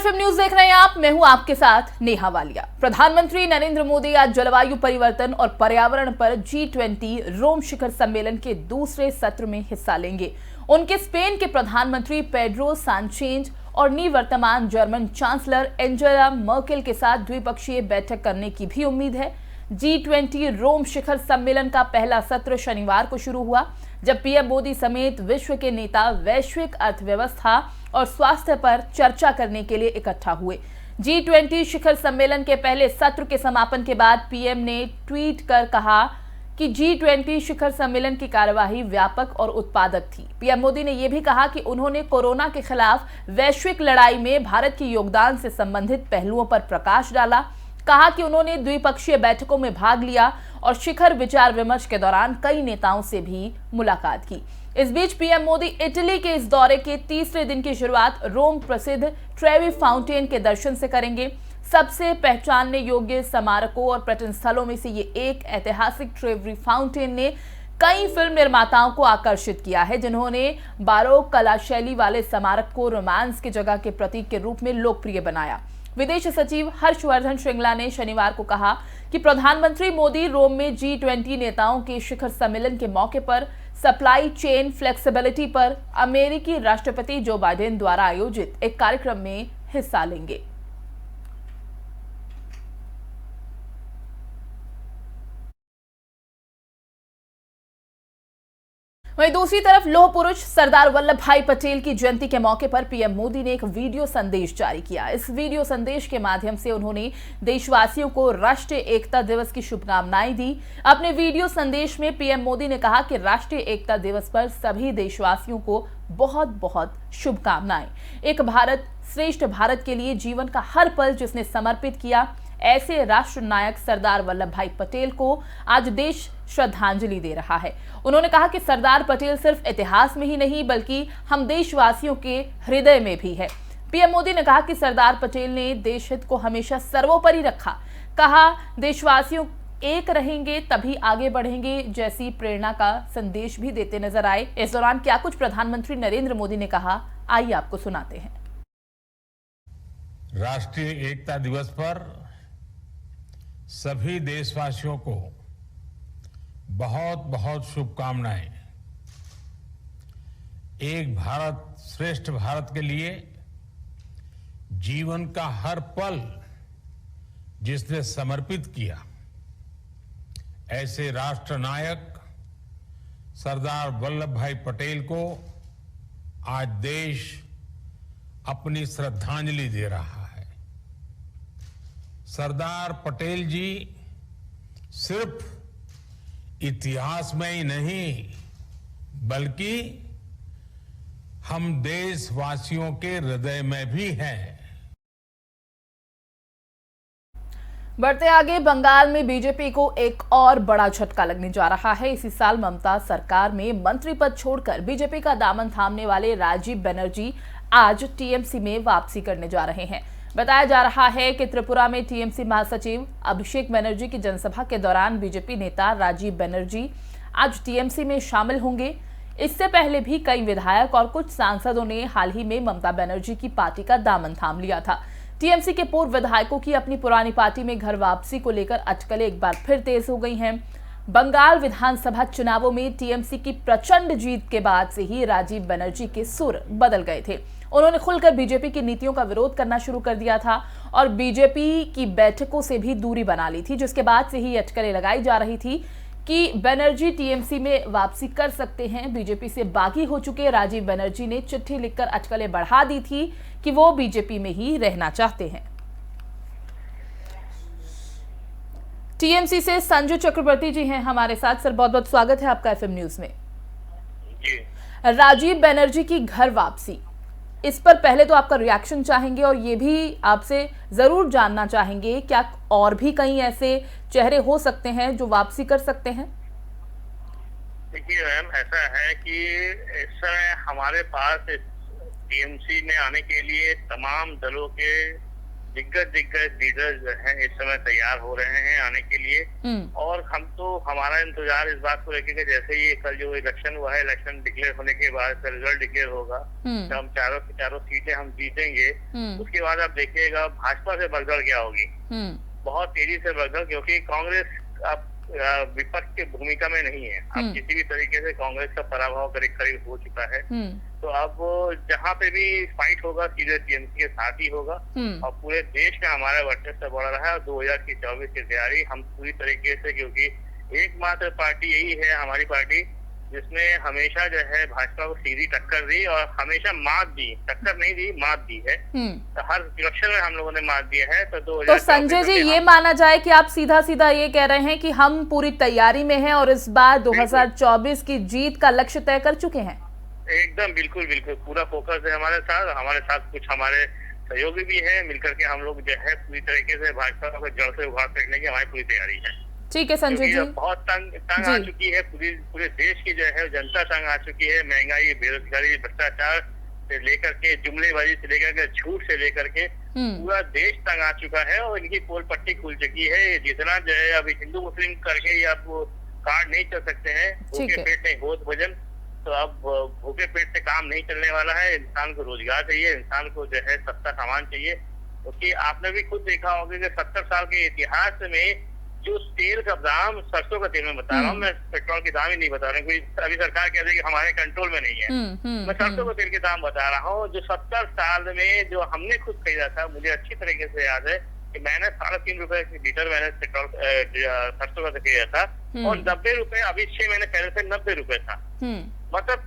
FM news देख रहे हैं आप। मैं हूं आपके साथ नेहा वालिया। प्रधानमंत्री नरेंद्र मोदी आज जलवायु परिवर्तन और पर्यावरण पर G20 रोम शिखर सम्मेलन के दूसरे सत्र में हिस्सा लेंगे। उनके स्पेन के प्रधानमंत्री पेड्रो सांचेज और निवर्तमान जर्मन चांसलर एंजेला मर्केल के साथ द्विपक्षीय बैठक करने की भी उम्मीद है। G20 रोम शिखर सम्मेलन का पहला सत्र शनिवार को शुरू हुआ, जब पीएम मोदी समेत विश्व के नेता वैश्विक अर्थव्यवस्था और स्वास्थ्य पर चर्चा करने के लिए इकट्ठा हुए। G20 शिखर सम्मेलन के पहले सत्र के समापन के बाद पीएम ने ट्वीट कर कहा कि G20 शिखर सम्मेलन की कार्यवाही व्यापक और उत्पादक थी। पीएम मोदी ने यह भी कहा कि उन्होंने कोरोना के खिलाफ वैश्विक लड़ाई में भारत के योगदान से संबंधित पहलुओं पर प्रकाश डाला। कहा कि उन्होंने द्विपक्षीय बैठकों में भाग लिया और शिखर विचार विमर्श के दौरान कई नेताओं से भी मुलाकात की। इस बीच पीएम मोदी इटली के इस दौरे के तीसरे दिन की शुरुआत रोम प्रसिद्ध ट्रेवी फाउंटेन के दर्शन से करेंगे। सबसे पहचानने योग्य स्मारकों और पर्यटन स्थलों में से ये एक ऐतिहासिक ट्रेवी फाउंटेन ने कई फिल्म निर्माताओं को आकर्षित किया है, जिन्होंने बारोक कला शैली वाले स्मारक को रोमांस की जगह के प्रतीक के रूप में लोकप्रिय बनाया। विदेश सचिव हर्षवर्धन श्रृंगला ने शनिवार को कहा कि प्रधानमंत्री मोदी रोम में G20 नेताओं के शिखर सम्मेलन के मौके पर सप्लाई चेन फ्लेक्सिबिलिटी पर अमेरिकी राष्ट्रपति जो बाइडेन द्वारा आयोजित एक कार्यक्रम में हिस्सा लेंगे। वहीं दूसरी तरफ लौह पुरुष सरदार वल्लभ भाई पटेल की जयंती के मौके पर पीएम मोदी ने एक वीडियो संदेश जारी किया। इस वीडियो संदेश के माध्यम से उन्होंने देशवासियों को राष्ट्रीय एकता दिवस की शुभकामनाएं दी। अपने वीडियो संदेश में पीएम मोदी ने कहा कि राष्ट्रीय एकता दिवस पर सभी देशवासियों को बहुत बहुत शुभकामनाएं। एक भारत श्रेष्ठ भारत के लिए जीवन का हर पल जिसने समर्पित किया, ऐसे राष्ट्र नायक सरदार वल्लभ भाई पटेल को आज देश श्रद्धांजलि दे रहा है। उन्होंने कहा कि सरदार पटेल सिर्फ इतिहास में ही नहीं बल्कि हम देशवासियों के हृदय में भी है। पीएम मोदी ने कहा कि सरदार पटेल ने देश हित को हमेशा सर्वोपरि रखा। कहा देशवासियों एक रहेंगे तभी आगे बढ़ेंगे जैसी प्रेरणा का संदेश भी देते नजर आए। इस दौरान क्या कुछ प्रधानमंत्री नरेंद्र मोदी ने कहा, आइए आपको सुनाते हैं। राष्ट्रीय एकता दिवस पर सभी देशवासियों को बहुत बहुत शुभकामनाएं। एक भारत श्रेष्ठ भारत के लिए जीवन का हर पल जिसने समर्पित किया, ऐसे राष्ट्र नायक सरदार वल्लभ भाई पटेल को आज देश अपनी श्रद्धांजलि दे रहा है। सरदार पटेल जी सिर्फ इतिहास में ही नहीं बल्कि हम देशवासियों के हृदय में भी हैं। बढ़ते आगे, बंगाल में बीजेपी को एक और बड़ा झटका लगने जा रहा है। इसी साल ममता सरकार में मंत्री पद छोड़कर बीजेपी का दामन थामने वाले राजीव बनर्जी आज टीएमसी में वापसी करने जा रहे हैं। बताया जा रहा है कि त्रिपुरा में टीएमसी महासचिव अभिषेक बनर्जी की जनसभा के दौरान बीजेपी नेता राजीव बनर्जी आज टीएमसी में शामिल होंगे। इससे पहले भी कई विधायक और कुछ सांसदों ने हाल ही में ममता बनर्जी की पार्टी का दामन थाम लिया था। टीएमसी के पूर्व विधायकों की अपनी पुरानी पार्टी में घर वापसी को लेकर अटकलें एक बार फिर तेज हो गई हैं। बंगाल विधानसभा चुनावों में टीएमसी की प्रचंड जीत के बाद से ही राजीव बनर्जी के सुर बदल गए थे। उन्होंने खुलकर बीजेपी की नीतियों का विरोध करना शुरू कर दिया था और बीजेपी की बैठकों से भी दूरी बना ली थी, जिसके बाद से ही अटकलें लगाई जा रही थी कि बनर्जी टीएमसी में वापसी कर सकते हैं। बीजेपी से बागी हो चुके राजीव बनर्जी ने चिट्ठी लिखकर अटकलें बढ़ा दी थी कि वो बीजेपी में ही रहना चाहते हैं। टीएमसी से संजू चक्रवर्ती जी हैं हमारे साथ। सर, बहुत बहुत स्वागत है आपका एफएम न्यूज में। राजीव बनर्जी की घर वापसी, इस पर पहले तो आपका रिएक्शन चाहेंगे और ये भी आपसे जरूर जानना चाहेंगे क्या और भी कई ऐसे चेहरे हो सकते हैं जो वापसी कर सकते हैं? देखिए मैम, ऐसा है कि इस समय हमारे पास टीएमसी में आने के लिए तमाम दलों के दिग्गज लीडर जो हैं इस समय तैयार हो रहे हैं आने के लिए। और हम तो हमारा इंतजार इस बात को लेकर कि जैसे ही कल जो इलेक्शन हुआ है, इलेक्शन डिक्लेयर होने के बाद रिजल्ट डिक्लेयर होगा तो हम चारों की चारों सीटें हम जीतेंगे। उसके बाद आप देखिएगा भाजपा से भगदड़ क्या होगी, बहुत तेजी से भगदड़, क्योंकि कांग्रेस अब विपक्ष की भूमिका में नहीं है। अब किसी भी तरीके से कांग्रेस का पराभव करीब हो चुका है। तो अब जहाँ पे भी फाइट होगा सीधे टीएमसी के साथ ही होगा और पूरे देश में हमारा वर्चस्व बढ़ रहा है। और 2024 की तैयारी हम पूरी तरीके से, क्योंकि एकमात्र पार्टी यही है हमारी पार्टी जिसने हमेशा जो है भाजपा को सीधी टक्कर दी और हमेशा मात दी, टक्कर नहीं दी, मात दी है। तो हर इलेक्शन में हम लोगों ने मात दिया है। तो संजय जी, ये माना जाए कि आप सीधा ये कह रहे हैं कि हम पूरी तैयारी में हैं और इस बार 2024 की जीत का लक्ष्य तय कर चुके हैं? एकदम बिल्कुल पूरा फोकस है हमारे साथ कुछ हमारे सहयोगी भी है, मिलकर के हम लोग जो है पूरी तरीके से भाजपा को जड़ से उखाड़ फेंकने की हमारी पूरी तैयारी है। ठीक है संजय जी, बहुत तंग आ चुकी है, पूरे देश की जो है जनता तंग आ चुकी है। महंगाई, बेरोजगारी, भ्रष्टाचार से लेकर के जुमलेबाजी से लेकर के झूठ से लेकर के पूरा देश तंग आ चुका है और इनकी पोल पट्टी खुल चुकी है। जितना जो है अभी हिंदू मुस्लिम करके आप कार्ड नहीं चल सकते हैं, भूखे पेट नहीं भोज भोजन। तो अब भूखे पेट से काम नहीं चलने वाला है। इंसान को रोजगार चाहिए, इंसान को जो है सस्ता सामान चाहिए। क्योंकि आपने भी खुद देखा होगा कि 70 साल के इतिहास में जो तेल का दाम, सरसों का तेल मैं बता रहा हूँ, मैं पेट्रोल के दाम ही नहीं बता रहा हूँ, अभी सरकार कहती है कि हमारे कंट्रोल में नहीं है। मैं सरसों का तेल के दाम बता रहा हूँ जो 70 साल में जो हमने खुद खरीदा था। मुझे अच्छी तरीके से याद है कि मैंने 3.5 रुपए लीटर मैंने पेट्रोल सरसों का खरीदा था और 90 रुपए, अभी 6 महीने पहले से 90 रुपए था। मतलब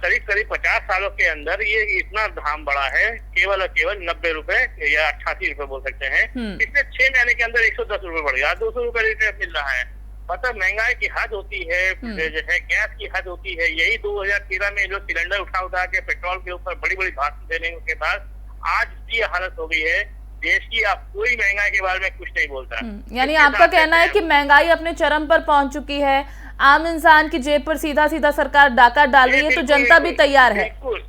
करीब 50 सालों के अंदर ये इतना दाम बढ़ा है, केवल 90 रुपए या 88 रुपए बोल सकते हैं। पिछले 6 महीने के अंदर 110 रुपए बढ़ गया, 200 रुपए लीटर मिल रहा है। मतलब महंगाई की हद होती है, जो है गैस की हद होती है। यही 2013 में जो सिलेंडर उठा के पेट्रोल के ऊपर बड़ी भाषण देने के बाद आज ये हालत हो गई है देश की। अब कोई महंगाई के बारे में कुछ नहीं बोलता। यानी आपका कहना है कि महंगाई अपने चरम पर पहुंच चुकी है, आम इंसान की जेब पर सीधा सरकार डाका डाल रही है, तो जनता भी तैयार है। बिल्कुल।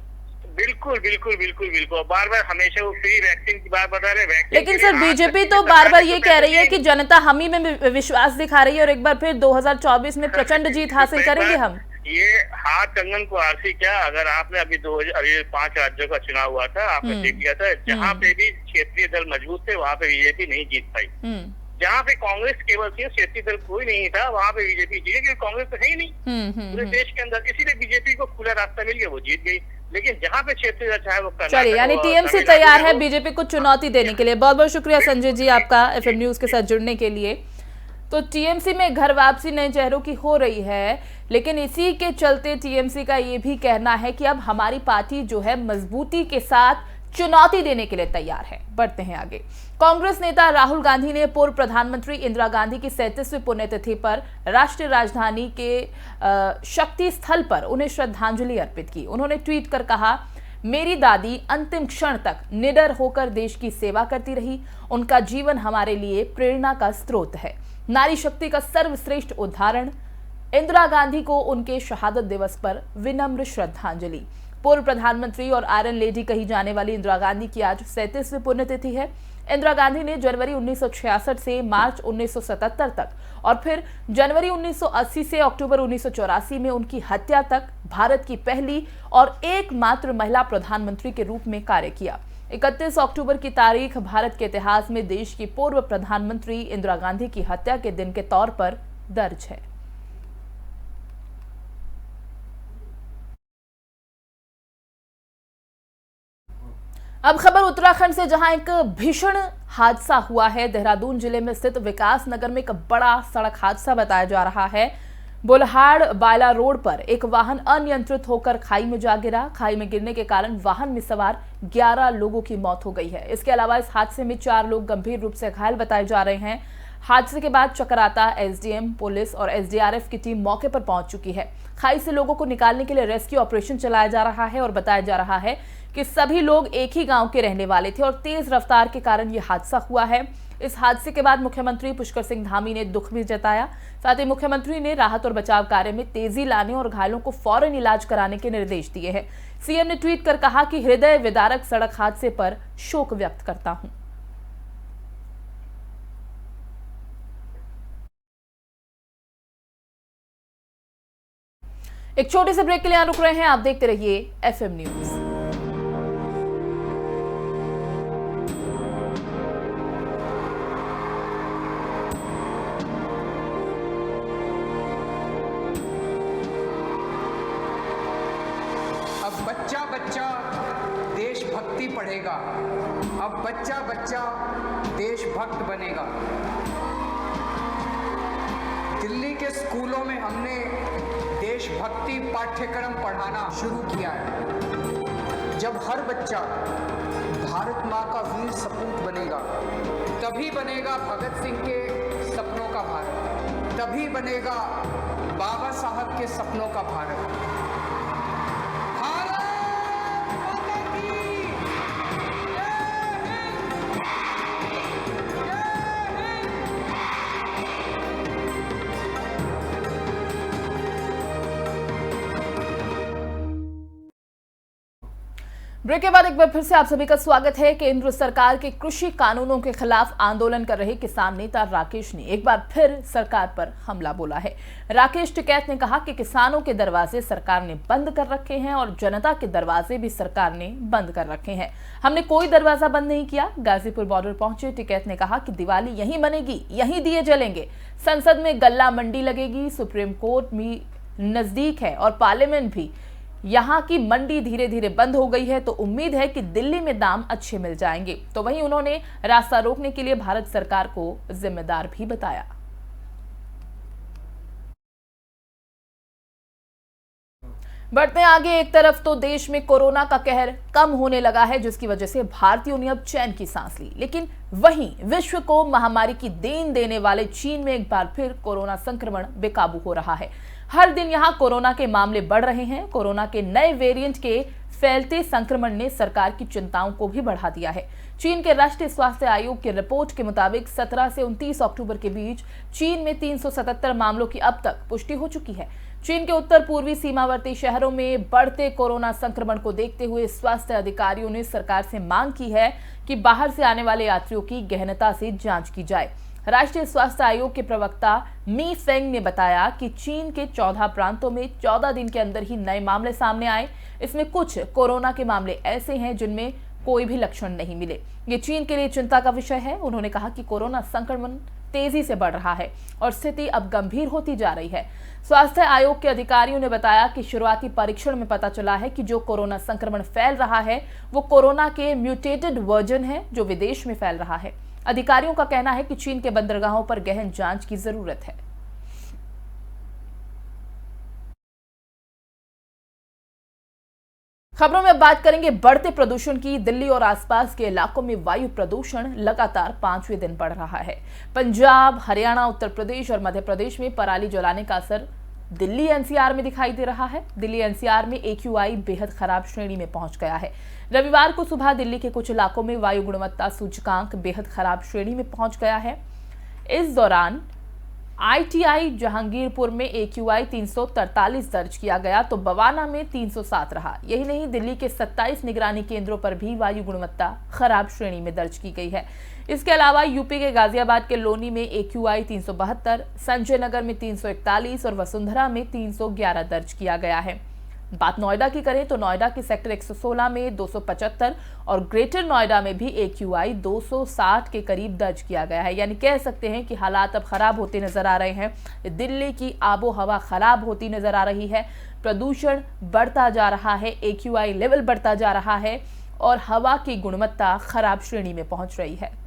बार हमेशा वो फ्री वैक्सीन की बात बता रहे। लेकिन सर बीजेपी तो बार ये कह रही है कि जनता हम ही में विश्वास दिखा रही है और एक बार फिर 2024 में प्रचंड जीत हासिल करेंगे हम। ये हाथ कंगन को आरसी क्या, अगर आपने अभी 5 राज्यों का चुनाव हुआ था, आपने देख लिया था, जहाँ पे भी क्षेत्रीय दल मजबूत थे वहाँ पे बीजेपी नहीं जीत पाई। जहाँ पे कांग्रेस केवल थी, क्षेत्रीय दल कोई नहीं था, वहाँ पे बीजेपी जीती, क्योंकि कांग्रेस तो है ही नहीं पूरे देश के अंदर। इसीलिए बीजेपी को खुला रास्ता मिल गया, वो जीत गई। लेकिन जहाँ पे क्षेत्रीय दल चाहे वो चलिए, यानी टीएमसी तैयार है बीजेपी को चुनौती देने के लिए। बहुत शुक्रिया संजय जी आपका एफएम न्यूज के साथ जुड़ने के लिए। तो टीएमसी में घर वापसी नए चेहरों की हो रही है, लेकिन इसी के चलते टीएमसी का ये भी कहना है कि अब हमारी पार्टी जो है मजबूती के साथ चुनौती देने के लिए तैयार है। बढ़ते हैं आगे। कांग्रेस नेता राहुल गांधी ने पूर्व प्रधानमंत्री इंदिरा गांधी की 37वीं पुण्यतिथि पर राष्ट्रीय राजधानी के शक्ति स्थल पर उन्हें श्रद्धांजलि अर्पित की। उन्होंने ट्वीट कर कहा, मेरी दादी अंतिम क्षण तक निडर होकर देश की सेवा करती रही। उनका जीवन हमारे लिए प्रेरणा का स्रोत है, नारी शक्ति का सर्वश्रेष्ठ उदाहरण। इंदिरा गांधी को उनके शहादत दिवस पर विनम्र श्रद्धांजलि। पूर्व प्रधानमंत्री और आयरन लेडी कही जाने वाली इंदिरा गांधी की आज 37वीं पुण्यतिथि है। इंदिरा गांधी ने जनवरी 1966 से मार्च 1977 तक और फिर जनवरी 1980 से अक्टूबर 1984 में उनकी हत्या तक भारत की पहली और एकमात्र महिला प्रधानमंत्री के रूप में कार्य किया। 31 अक्टूबर की तारीख भारत के इतिहास में देश की पूर्व प्रधानमंत्री इंदिरा गांधी की हत्या के दिन के तौर पर दर्ज है। अब खबर उत्तराखंड से, जहां एक भीषण हादसा हुआ है। देहरादून जिले में स्थित विकास नगर में एक बड़ा सड़क हादसा बताया जा रहा है। बुल्हाड़ बायला रोड पर एक वाहन अनियंत्रित होकर खाई में जा गिरा। खाई में गिरने के कारण वाहन में सवार 11 लोगों की मौत हो गई है। इसके अलावा इस हादसे में 4 लोग गंभीर रूप से घायल बताए जा रहे हैं। हादसे के बाद चकराता एसडीएम, पुलिस और एसडीआरएफ की टीम मौके पर पहुंच चुकी है। खाई से लोगों को निकालने के लिए रेस्क्यू ऑपरेशन चलाया जा रहा है और बताया जा रहा है कि सभी लोग एक ही गांव के रहने वाले थे और तेज रफ्तार के कारण यह हादसा हुआ है। इस हादसे के बाद मुख्यमंत्री पुष्कर सिंह धामी ने दुख भी जताया। साथ ही मुख्यमंत्री ने राहत और बचाव कार्य में तेजी लाने और घायलों को फौरन इलाज कराने के निर्देश दिए हैं। सीएम ने ट्वीट कर कहा कि हृदय विदारक सड़क हादसे पर शोक व्यक्त करता हूं। एक छोटे से ब्रेक के लिए यहाँ रुक रहे हैं। आप देखते रहिए एफएम न्यूज। अब बच्चा बच्चा देशभक्ति पढ़ेगा, अब बच्चा बच्चा देशभक्त बनेगा। दिल्ली के स्कूलों में हमने देशभक्ति पाठ्यक्रम पढ़ाना शुरू किया है। जब हर बच्चा भारत माँ का वीर सपूत बनेगा, तभी बनेगा भगत सिंह के सपनों का भारत, तभी बनेगा बाबा साहब के सपनों का भारत। ब्रेक के बाद एक बार फिर से आप सभी का स्वागत है। केंद्र सरकार के कृषि कानूनों के खिलाफ आंदोलन कर रहे किसान नेता राकेश ने एक बार फिर सरकार पर हमला बोला है। राकेश टिकैत ने कहा कि किसानों के दरवाजे सरकार ने बंद कर रखे हैं और जनता के दरवाजे भी सरकार ने बंद कर रखे हैं। हमने कोई दरवाजा बंद नहीं किया। गाजीपुर बॉर्डर पहुंचे टिकैत ने कहा कि दिवाली यहीं बनेगी, यहीं दिए जलेंगे, संसद में गल्ला मंडी लगेगी, सुप्रीम कोर्ट भी नजदीक है और पार्लियामेंट भी। यहाँ की मंडी धीरे धीरे बंद हो गई है तो उम्मीद है कि दिल्ली में दाम अच्छे मिल जाएंगे। तो वहीं उन्होंने रास्ता रोकने के लिए भारत सरकार को जिम्मेदार भी बताया। बढ़ते आगे, एक तरफ तो देश में कोरोना का कहर कम होने लगा है जिसकी वजह से भारतीयों ने अब चैन की सांस ली, लेकिन वहीं विश्व को महामारी की देन देने वाले चीन में एक बार फिर कोरोना संक्रमण बेकाबू हो रहा है। हर दिन यहां कोरोना के मामले बढ़ रहे हैं। कोरोना के नए वेरिएंट के फैलते संक्रमण ने सरकार की चिंताओं को भी बढ़ा दिया है। चीन के राष्ट्रीय स्वास्थ्य आयोग की रिपोर्ट के मुताबिक 17 से 29 अक्टूबर के बीच चीन में 377 मामलों की अब तक पुष्टि हो चुकी है। चीन के उत्तर पूर्वी सीमावर्ती शहरों में बढ़ते कोरोना संक्रमण को देखते हुए स्वास्थ्य अधिकारियों ने सरकार से मांग की है कि बाहर से आने वाले यात्रियों की गहनता से जांच की जाए। राष्ट्रीय स्वास्थ्य आयोग के प्रवक्ता मी फेंग ने बताया कि चीन के 14 प्रांतों में 14 दिन के अंदर ही नए मामले सामने आए। इसमें कुछ कोरोना के मामले ऐसे हैं जिनमें कोई भी लक्षण नहीं मिले। ये चीन के लिए चिंता का विषय है। उन्होंने कहा कि कोरोना संक्रमण तेजी से बढ़ रहा है और स्थिति अब गंभीर होती जा रही है। स्वास्थ्य आयोग के अधिकारियों ने बताया कि शुरुआती परीक्षण में पता चला है कि जो कोरोना संक्रमण फैल रहा है वो कोरोना के म्यूटेटेड वर्जन है जो विदेश में फैल रहा है। अधिकारियों का कहना है कि चीन के बंदरगाहों पर गहन जांच की जरूरत है। खबरों में अब बात करेंगे बढ़ते प्रदूषण की। दिल्ली और आसपास के इलाकों में वायु प्रदूषण लगातार 5वें दिन बढ़ रहा है। पंजाब, हरियाणा, उत्तर प्रदेश और मध्य प्रदेश में पराली जलाने का असर दिल्ली एनसीआर में दिखाई दे रहा है। दिल्ली एनसीआर में AQI बेहद खराब श्रेणी में पहुंच गया है। रविवार को सुबह दिल्ली के कुछ इलाकों में वायु गुणवत्ता सूचकांक बेहद खराब श्रेणी में पहुंच गया है। इस दौरान ITI जहांगीरपुर में AQI 343 दर्ज किया गया तो बवाना में 307 रहा। यही नहीं, दिल्ली के 27 निगरानी केंद्रों पर भी वायु गुणवत्ता खराब श्रेणी में दर्ज की गई है। इसके अलावा यूपी के गाजियाबाद के लोनी में AQI 372, संजय नगर में 341 और वसुंधरा में 311 दर्ज किया गया है। बात नोएडा की करें तो नोएडा के सेक्टर 116 में 275 और ग्रेटर नोएडा में भी AQI 260 के करीब दर्ज किया गया है। यानी कह सकते हैं कि हालात अब खराब होते नजर आ रहे हैं। दिल्ली की आबो हवा खराब होती नजर आ रही है। प्रदूषण बढ़ता जा रहा है, AQI लेवल बढ़ता जा रहा है और हवा की गुणवत्ता खराब श्रेणी में पहुंच रही है।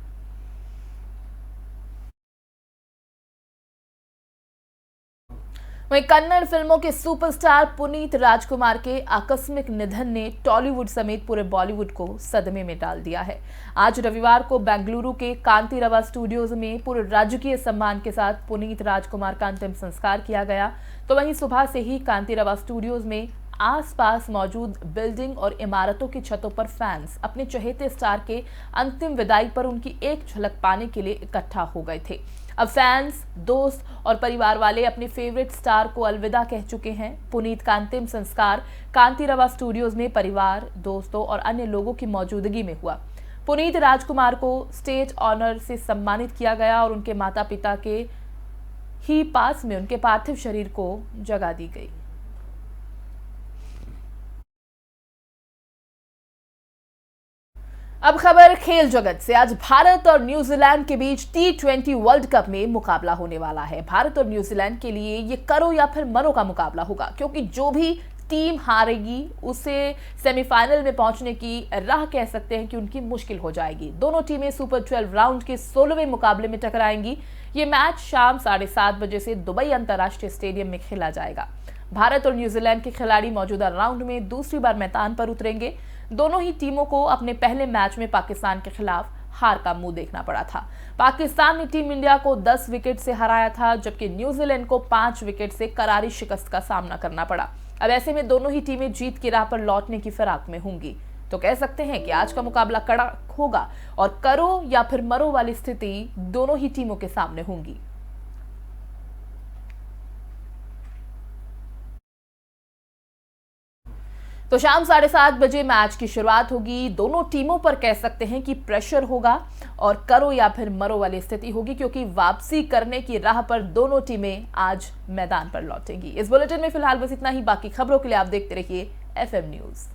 वहीं कन्नड़ फिल्मों के सुपरस्टार पुनीत राजकुमार के आकस्मिक निधन ने टॉलीवुड समेत पूरे बॉलीवुड को सदमे में डाल दिया है। आज रविवार को बेंगलुरु के कांतिरवा स्टूडियोज में पूरे राजकीय सम्मान के साथ पुनीत राजकुमार का अंतिम संस्कार किया गया। तो वहीं सुबह से ही कांतिरवा स्टूडियोज में आसपास मौजूद बिल्डिंग और इमारतों की छतों पर फैंस अपने चहेते स्टार के अंतिम विदाई पर उनकी एक झलक पाने के लिए इकट्ठा हो गए थे। अब फैंस, दोस्त और परिवार वाले अपने फेवरेट स्टार को अलविदा कह चुके हैं। पुनीत का अंतिम संस्कार कांतिरवा स्टूडियोज में परिवार, दोस्तों और अन्य लोगों की मौजूदगी में हुआ। पुनीत राजकुमार को स्टेट ऑनर से सम्मानित किया गया और उनके माता पिता के ही पास में उनके पार्थिव शरीर को जगह दी गई। अब खबर खेल जगत से। आज भारत और न्यूजीलैंड के बीच T20 वर्ल्ड कप में मुकाबला होने वाला है। भारत और न्यूजीलैंड के लिए ये करो या फिर मरो का मुकाबला होगा, क्योंकि जो भी टीम हारेगी उसे सेमीफाइनल में पहुंचने की राह कह सकते हैं कि उनकी मुश्किल हो जाएगी। दोनों टीमें सुपर 12 राउंड के 16वें मुकाबले में टकराएंगी। ये मैच शाम 7:30 बजे से दुबई अंतर्राष्ट्रीय स्टेडियम में खेला जाएगा। भारत और न्यूजीलैंड के खिलाड़ी मौजूदा राउंड में दूसरी बार मैदान पर उतरेंगे। दोनों ही टीमों को अपने पहले मैच में पाकिस्तान के खिलाफ हार का मुंह देखना पड़ा था। पाकिस्तान ने टीम इंडिया को 10 विकेट से हराया था, जबकि न्यूजीलैंड को 5 विकेट से करारी शिकस्त का सामना करना पड़ा। अब ऐसे में दोनों ही टीमें जीत की राह पर लौटने की फिराक में होंगी। तो कह सकते हैं कि आज का मुकाबला कड़ा होगा और करो या फिर मरो वाली स्थिति दोनों ही टीमों के सामने होंगी। तो शाम 7:30 बजे मैच की शुरुआत होगी। दोनों टीमों पर कह सकते हैं कि प्रेशर होगा और करो या फिर मरो वाली स्थिति होगी, क्योंकि वापसी करने की राह पर दोनों टीमें आज मैदान पर लौटेंगी। इस बुलेटिन में फिलहाल बस इतना ही। बाकी खबरों के लिए आप देखते रहिए FM न्यूज।